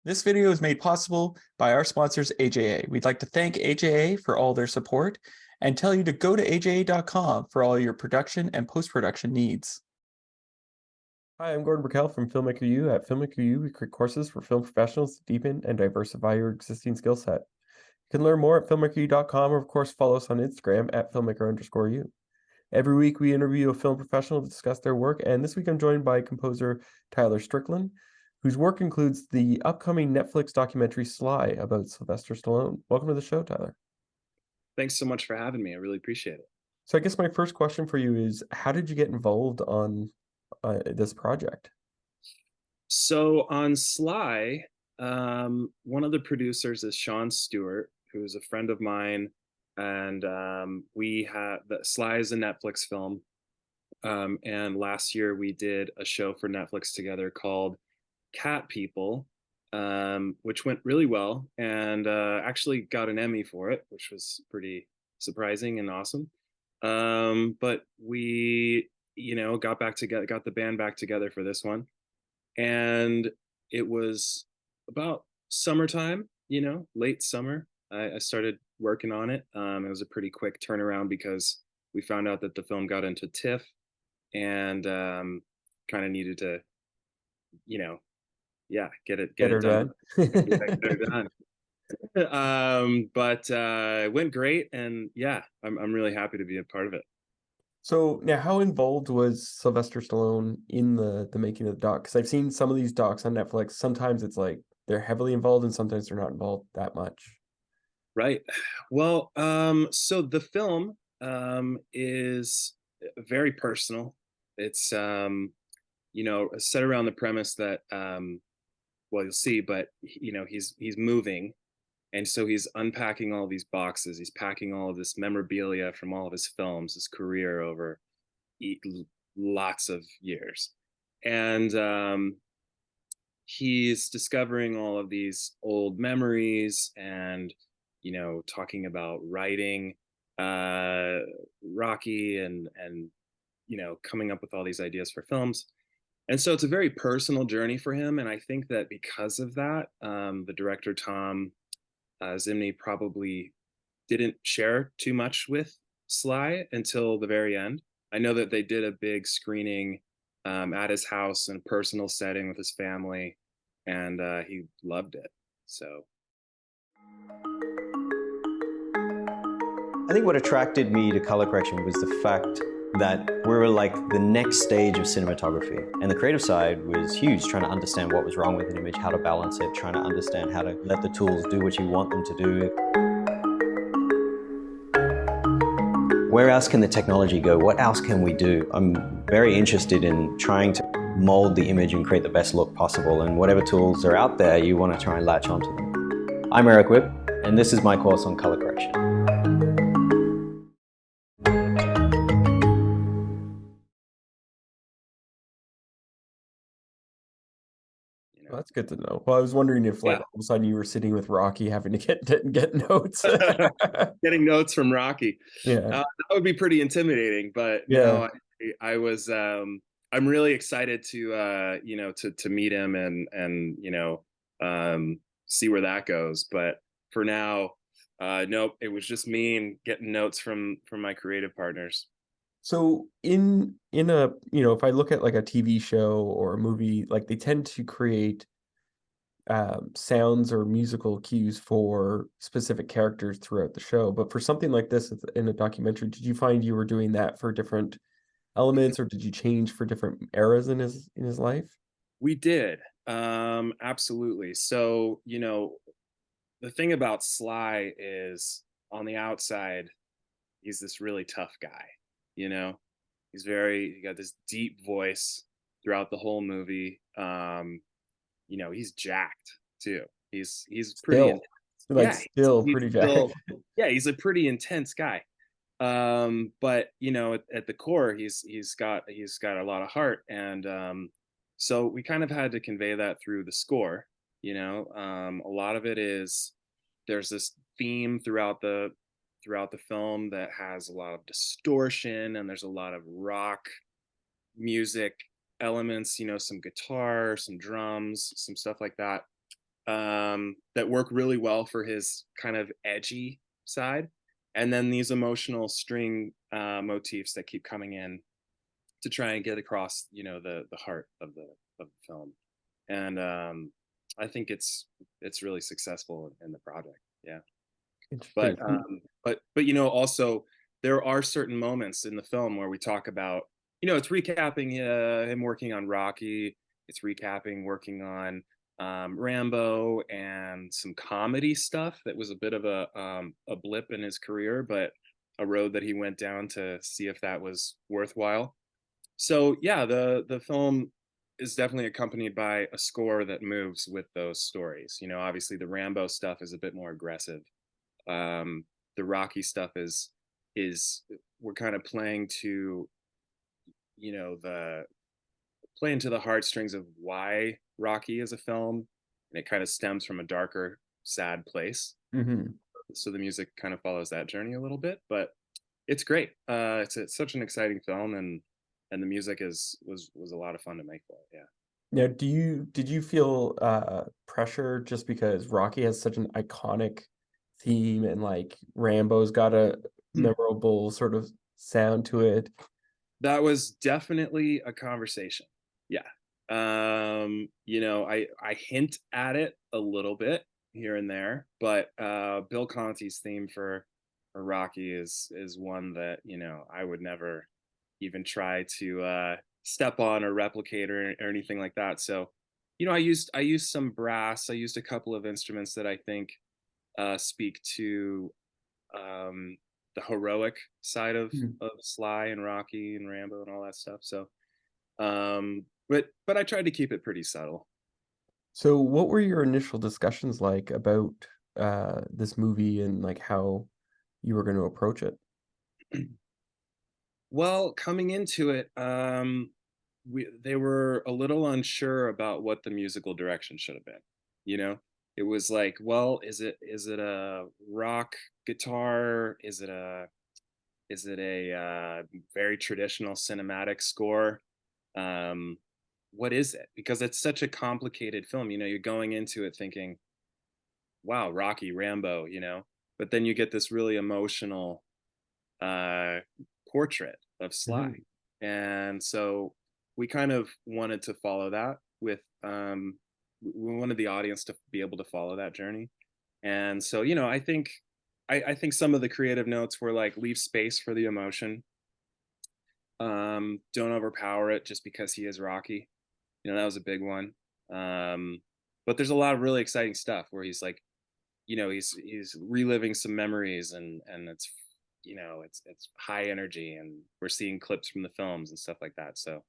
This video is made possible by our sponsors, AJA. We'd like to thank AJA for all their support and tell you to go to aja.com for all your production and post-production needs. Hi, I'm Gordon Burkell from Filmmaker U. At Filmmaker U, we create courses for film professionals to deepen and diversify your existing skill set. You can learn more at filmmakeru.com, or of course follow us on Instagram at filmmaker_u. Every week we interview a film professional to discuss their work, and this week I'm joined by composer Tyler Strickland, whose work includes the upcoming Netflix documentary Sly about Sylvester Stallone. Welcome to the show, Tyler. Thanks so much for having me. I really appreciate it. So I guess my first question for you is, how did you get involved on this project? So on Sly, one of the producers is Sean Stewart, who's a friend of mine, and we had Sly is a Netflix film, and last year we did a show for Netflix together called Cat People, which went really well, and actually got an Emmy for it, which was pretty surprising and awesome. But we, got back together, got the band back together for this one, and it was about summertime, late summer. I started working on it. It was a pretty quick turnaround because we found out that the film got into TIFF, and kind of needed to, you know, yeah, get Get it her done. done. Get it done. But it went great, and yeah, I'm really happy to be a part of it. So now, how involved was Sylvester Stallone in the making of the doc? Because I've seen some of these docs on Netflix. Sometimes it's like they're heavily involved, and sometimes they're not involved that much. Right. Well, so the film is very personal. It's set around the premise that well, you'll see, but he's moving, and so he's unpacking all these boxes. He's packing all of this memorabilia from all of his films, his career over e- lots of years, and he's discovering all of these old memories, and talking about writing uh Rocky, and coming up with all these ideas for films. And so it's a very personal journey for him, and I think that because of that, the director Tom Zimney probably didn't share too much with Sly until the very end. I know that they did a big screening at his house in a personal setting with his family, and he loved it. So I think what attracted me to color correction was the fact that we were like the next stage of cinematography. And the creative side was huge, trying to understand what was wrong with an image, how to balance it, trying to understand how to let the tools do what you want them to do. Where else can the technology go? What else can we do? I'm very interested in trying to mold the image and create the best look possible. And whatever tools are out there, you want to try and latch onto them. I'm Eric Whipp, and this is my course on color correction. Well, that's good to know. Well, I was wondering if, like, yeah. all of a sudden you were sitting with Rocky having to get notes. Getting notes from Rocky. Yeah. That would be pretty intimidating, but Yeah. no, I was I'm really excited to to meet him, and see where that goes. But for now, nope, it was just me and getting notes from my creative partners. So in a, if I look at like a TV show or a movie, like they tend to create sounds or musical cues for specific characters throughout the show. But for something like this in a documentary, did you find you were doing that for different elements, or did you change for different eras in his life? We did. Absolutely. So, the thing about Sly is, on the outside, he's this really tough guy, you know? He got this deep voice throughout the whole movie. He's jacked too. He's pretty Still, intense. like, Yeah, still he's pretty jacked. still, yeah, he's a pretty intense guy. But at the core, he's got a lot of heart, and so we kind of had to convey that through the score. A lot of it is, there's this theme throughout the film that has a lot of distortion, and there's a lot of rock music elements, some guitar, some drums, some stuff like that. that work really well for his kind of edgy side, and then these emotional string motifs that keep coming in to try and get across, you know, the heart of the film. And I think it's really successful in the project. Yeah. Interesting. But you know, also there are certain moments in the film where we talk about, you know, it's recapping him working on Rocky, it's recapping working on Rambo and some comedy stuff that was a bit of a blip in his career, but a road that he went down to see if that was worthwhile. So yeah, the film is definitely accompanied by a score that moves with those stories. You know, obviously the Rambo stuff is a bit more aggressive. The Rocky stuff is we're kind of playing to, you know, the playing to the heartstrings of why Rocky is a film, and it kind of stems from a darker, sad place. Mhm. So the music kind of follows that journey a little bit, but it's great. It's such an exciting film, and the music was a lot of fun to make for it. Yeah. Now, did you feel pressure just because Rocky has such an iconic theme and like Rambo's got a memorable sort of sound to it? That was definitely a conversation. Yeah. You know, I hint at it a little bit here and there, but Bill Conti's theme for Rocky is one that, you know, I would never even try to step on or replicate or anything like that. So, you know, I used some brass, I used a couple of instruments that I think speak to um, the heroic side Mhm. of Sly and Rocky and Rambo and all that stuff. So, but I tried to keep it pretty subtle. So, what were your initial discussions like about this movie and like how you were going to approach it? Well, coming into it, they were a little unsure about what the musical direction should have been. You know, it was like, well, is it a rock guitar? Is it a very traditional cinematic score? Um, what is it? Because it's such a complicated film. You know, you're going into it thinking, wow, Rocky, Rambo, you know, but then you get this really emotional uh, portrait of Sly. Mhm. And so we kind of wanted to follow that with, we wanted the audience to be able to follow that journey. And so, you know, I think some of the creative notes were like leave space for the emotion. Don't overpower it just because he is Rocky. You know, that was a big one. Um, but there's a lot of really exciting stuff where he's like, you know, he's reliving some memories, and it's, you know, it's high energy, and we're seeing clips from the films and stuff like that. So,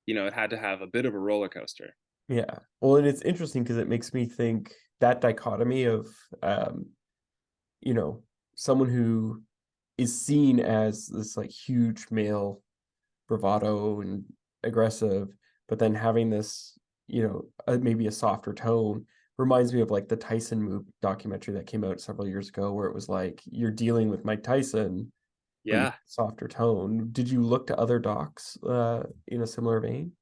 you know, it had to have a bit of a roller coaster. Yeah. Well, and it's interesting because it makes me think that dichotomy of, um, you know, someone who is seen as this like huge male bravado and aggressive, but then having this, maybe a softer tone reminds me of like the Tyson documentary that came out several years ago, where it was like you're dealing with Mike Tyson, but you Yeah. softer tone. Did you look to other docs in a similar vein?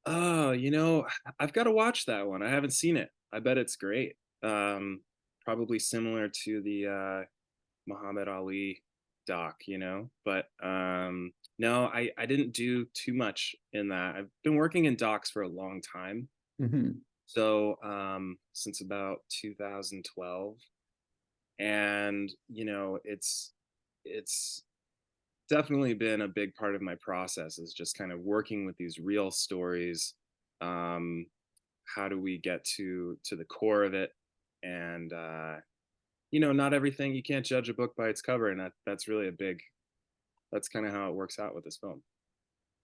Oh, you know, I've got to watch that one. I haven't seen it. I bet it's great. Probably similar to the Muhammad Ali doc, you know, but no, I didn't do too much in that. I've been working in docs for a long time. Hmm. So since about 2012, and you know, it's definitely been a big part of my process is just kind of working with these real stories. Um, how do we get to the core of it? And you know, not everything, you can't judge a book by its cover, and that's really a big, that's kind of how it works out with this film.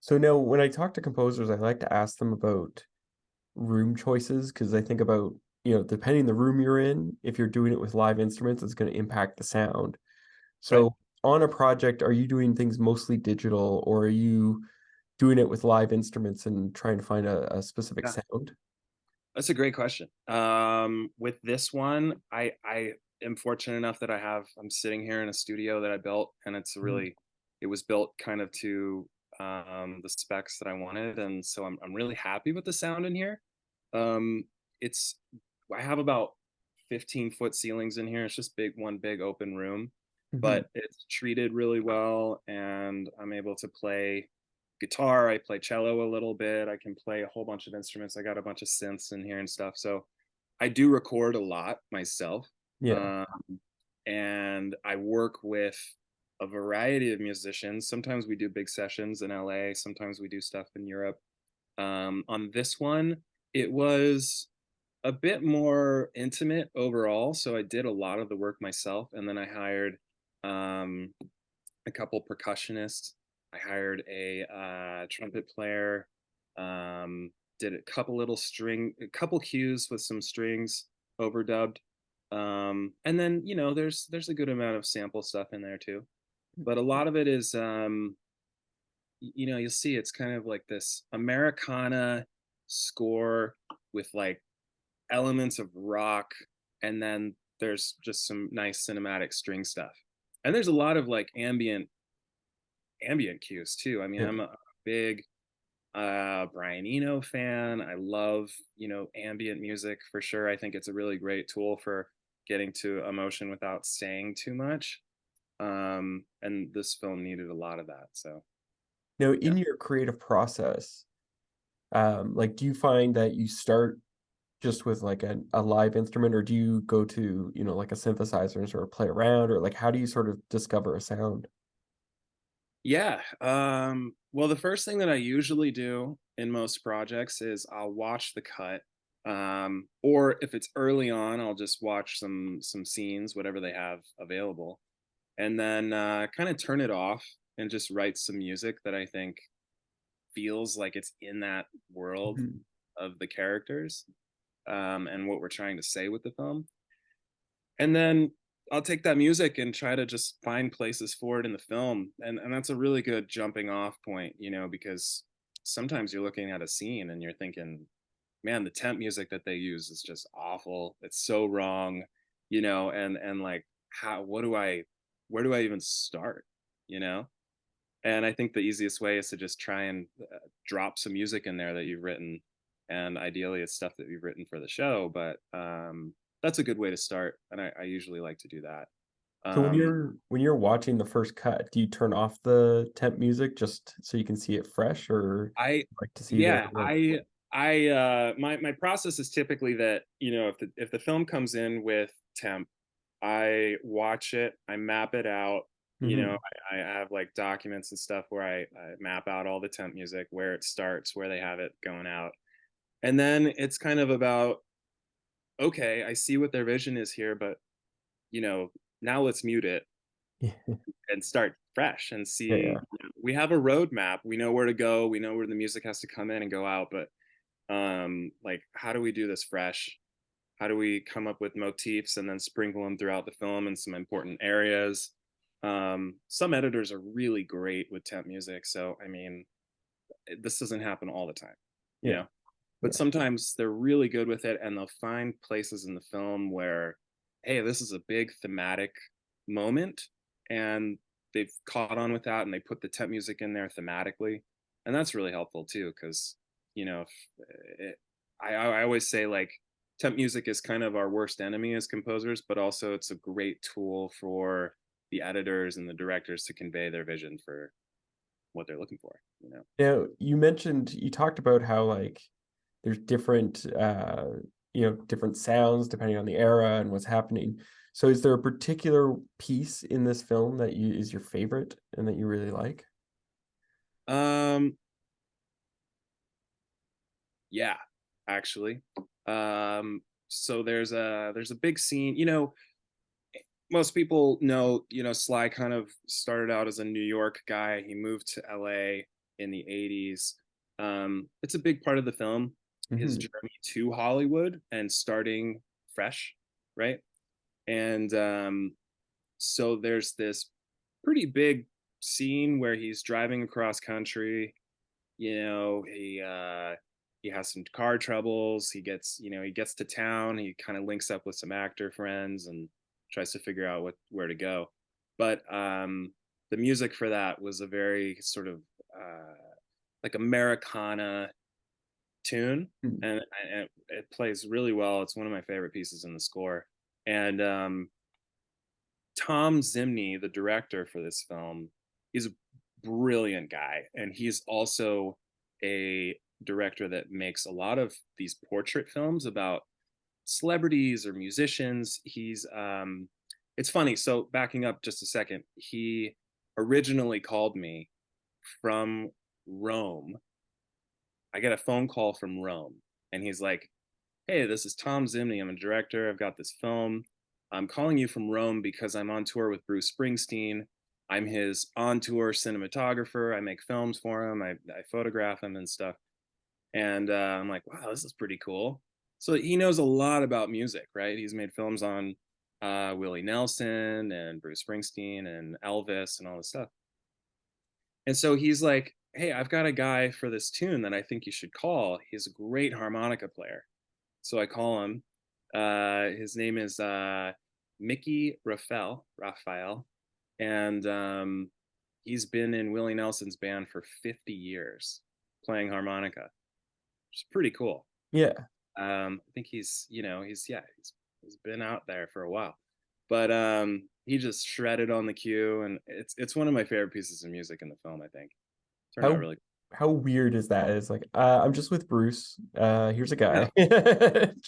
So now, when I talk to composers, I like to ask them about room choices because I think about, depending the room you're in, if you're doing it with live instruments, it's going to impact the sound. Right. So on a project, are you doing things mostly digital or are you doing it with live instruments and trying to find a specific Yeah, sound? that's a great question. With this one, I am fortunate enough that I'm sitting here in a studio that I built, and Mhm. it was built kind of to the specs that I wanted, and so I'm really happy with the sound in here. Um, it's I have about 15-foot ceilings in here. It's just one big open room, Mhm. but it's treated really well, and I'm able to play guitar. I play cello a little bit. I can play a whole bunch of instruments. I got a bunch of synths in here and stuff. So I do record a lot myself. Yeah. Um, and I work with a variety of musicians. Sometimes we do big sessions in LA, sometimes we do stuff in Europe. On this one, it was a bit more intimate overall. So I did a lot of the work myself, and then I hired um, a couple percussionists. I hired a trumpet player. Um, did a couple cues with some strings overdubbed. And then there's a good amount of sample stuff in there too. But a lot of it is you'll see it's kind of like this Americana score with like elements of rock, and then there's just some nice cinematic string stuff. And there's a lot of like ambient cues too. I mean, Yeah. I'm a big Brian Eno fan. I love, ambient music for sure. I think it's a really great tool for getting to emotion without saying too much. And this film needed a lot of that. So Now, yeah. in your creative process, like, do you find that you start just with like a live instrument, or do you go to, like a synthesizer and sort of play around, or like how do you sort of discover a sound? Yeah. Well, the first thing that I usually do in most projects is I'll watch the cut. Or if it's early on, I'll just watch some scenes, whatever they have available, and then kind of turn it off and just write some music that I think feels like it's in that world Mhm. of the characters, and what we're trying to say with the film. And then I'll take that music and try to just find places for it in the film. And that's a really good jumping off point, because sometimes you're looking at a scene and you're thinking, man, the temp music that they use is just awful. It's so wrong, and like how where do I even start, you know? And I think the easiest way is to just try and drop some music in there that you've written, and ideally it's stuff that you've written for the show. But that's a good way to start, and I usually like to do that. So when Um, you're watching the first cut, do you turn off the temp music just so you can see it fresh, or I like to see the Yeah, like? my process is typically that, if the film comes in with temp, I watch it, I map it out. Mhm. I have like documents and stuff where I map out all the temp music, where it starts, where they have it going out. And then it's kind of about, okay, I see what their vision is here, but you know, now let's mute it Yeah, and start fresh and yeah, see. yeah. We have a roadmap. We know where to go. We know where the music has to come in and go out. But like, how do we do this fresh? How do we come up with motifs and then sprinkle them throughout the film in some important areas? Some editors are really great with temp music. So, I mean, this doesn't happen all the time, you Yeah, know, but yeah. sometimes they're really good with it, and they'll find places in the film where, hey, this is a big thematic moment, and they've caught on with that, and they put the temp music in there thematically, and that's really helpful too, because it, I always say like temp music is kind of our worst enemy as composers, but also it's a great tool for the editors and the directors to convey their vision for what they're looking for. Now, you talked about how like there's different different sounds depending on the era and what's happening. So is there a particular piece in this film that you is your favorite and that you really like? Um, Yeah, actually. So there's a big scene. Most people know, Sly kind of started out as a New York guy. He moved to LA in the 80s. It's a big part of the film, his Mhm. journey to Hollywood and starting fresh, right? And so there's this pretty big scene where he's driving across country. He has some car troubles. He gets to town. He kind of links up with some actor friends and tries to figure out where to go. But the music for that was a very sort of like Americana tune, Hmm. and it plays really well. It's one of my favorite pieces in the score. And Tom Zimney, the director for this film, is a brilliant guy, and he's also a director that makes a lot of these portrait films about celebrities or musicians. He's it's funny. So backing up just a second, he originally called me from Rome. I get a phone call from Rome, and he's like, "Hey, this is Tom Zimney. I'm a director. I've got this film. I'm calling you from Rome because I'm on tour with Bruce Springsteen. I'm his on-tour cinematographer. I make films for him. I photograph him and stuff." And I'm like, "Wow, this is pretty cool." So he knows a lot about music, right? He's made films on Willie Nelson and Bruce Springsteen and Elvis and all this stuff. And so he's like, "Hey, I've got a guy for this tune that I think you should call. He's a great harmonica player." So I call him. His name is Mickey Raphael, and he's been in Willie Nelson's band for 50 years playing harmonica, which is pretty cool. Yeah. I think he's been out there for a while, but he just shredded on the cue, and it's one of my favorite pieces of music in the film. I think turned out How really. how weird is that? It's like, I'm just with Bruce. Here's a guy. Check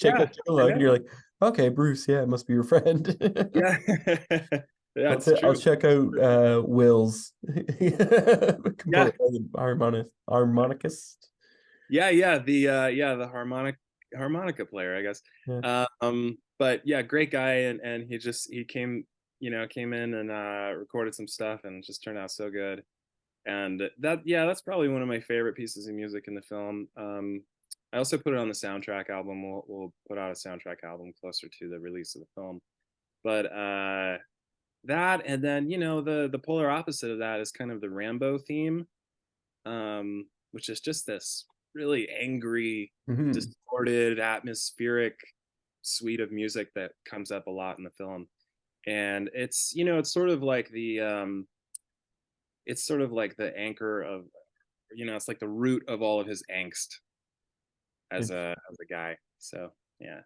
Yeah, a look, and you're like, okay, Bruce, yeah, it must be your friend. yeah, yeah, it's I'll true. check out Will's Yeah, harmonicist. the harmonica player, I guess. Yeah. But yeah, great guy, and he came in and recorded some stuff, and it just turned out so good. And that's probably one of my favorite pieces of music in the film. I also put it on the soundtrack album. We'll put out a soundtrack album closer to the release of the film. But that, and then the polar opposite of that is kind of the Rambo theme, which is just this really angry, Mhm. distorted, atmospheric suite of music that comes up a lot in the film. And it's sort of like the anchor of, it's like the root of all of his angst as a guy. So yeah.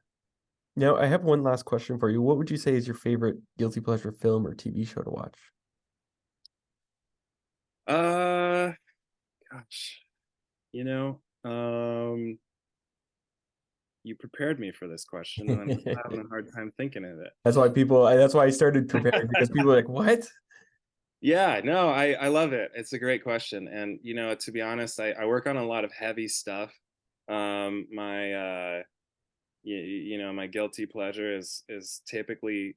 Now, I have one last question for you. What would you say is your favorite guilty pleasure film or TV show to watch? Uh, Gosh, you know, um, you prepared me for this question, and I'm having a hard time thinking of it. That's why I started preparing, because people are like, what? Yeah, no, I love it. It's a great question, and to be honest, I work on a lot of heavy stuff. My my guilty pleasure is typically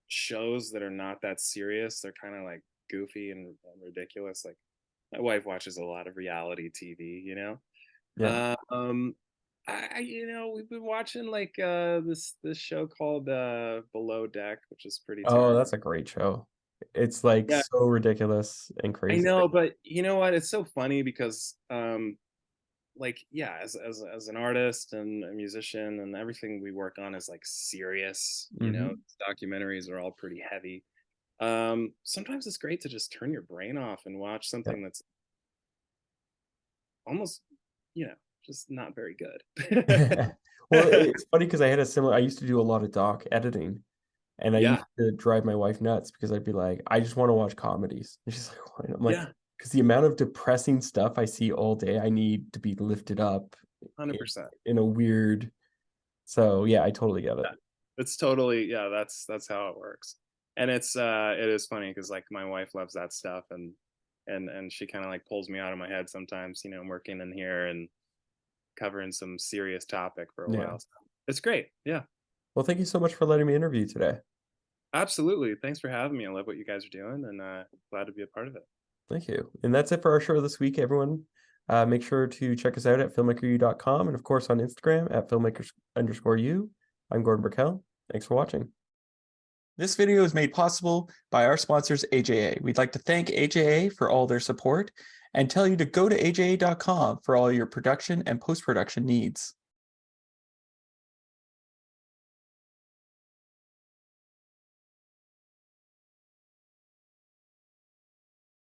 shows that are not that serious. They're kind of like goofy and ridiculous. Like my wife watches a lot of reality TV. Yeah. Um, we've been watching like this show called Below Deck, which is pretty Oh, terrible. that's a great show. It's like Yeah, so ridiculous and I crazy. know, but you know what? It's so funny because like, yeah, as an artist and a musician, and everything we work on is like serious. Mhm. Documentaries are all pretty heavy. Sometimes it's great to just turn your brain off and watch Yeah. something that's almost, you know, just not very good. Well, it's funny because I used to do a lot of doc editing, and I Yeah, used to drive my wife nuts because I'd be like, I just want to watch comedies. And she's like, "Why?" I'm like, yeah, because the amount of depressing stuff I see all day, I need to be lifted up 100%. in a weird. So yeah, I totally get it. Yeah. It's totally, yeah, that's how it works. And it is funny because like my wife loves that stuff, and she kind of like pulls me out of my head sometimes. I'm working in here and covering some serious topic for a Yeah. while. So it's great. Yeah. Well, thank you so much for letting me interview you today. Absolutely. Thanks for having me. I love what you guys are doing, and glad to be a part of it. Thank you. And that's it for our show this week, everyone. Make sure to check us out at filmmakeru.com, and of course on Instagram at filmmakers_u. I'm Gordon Burkell. Thanks for watching. This video is made possible by our sponsors, AJA. We'd like to thank AJA for all their support and tell you to go to aja.com for all your production and post-production needs.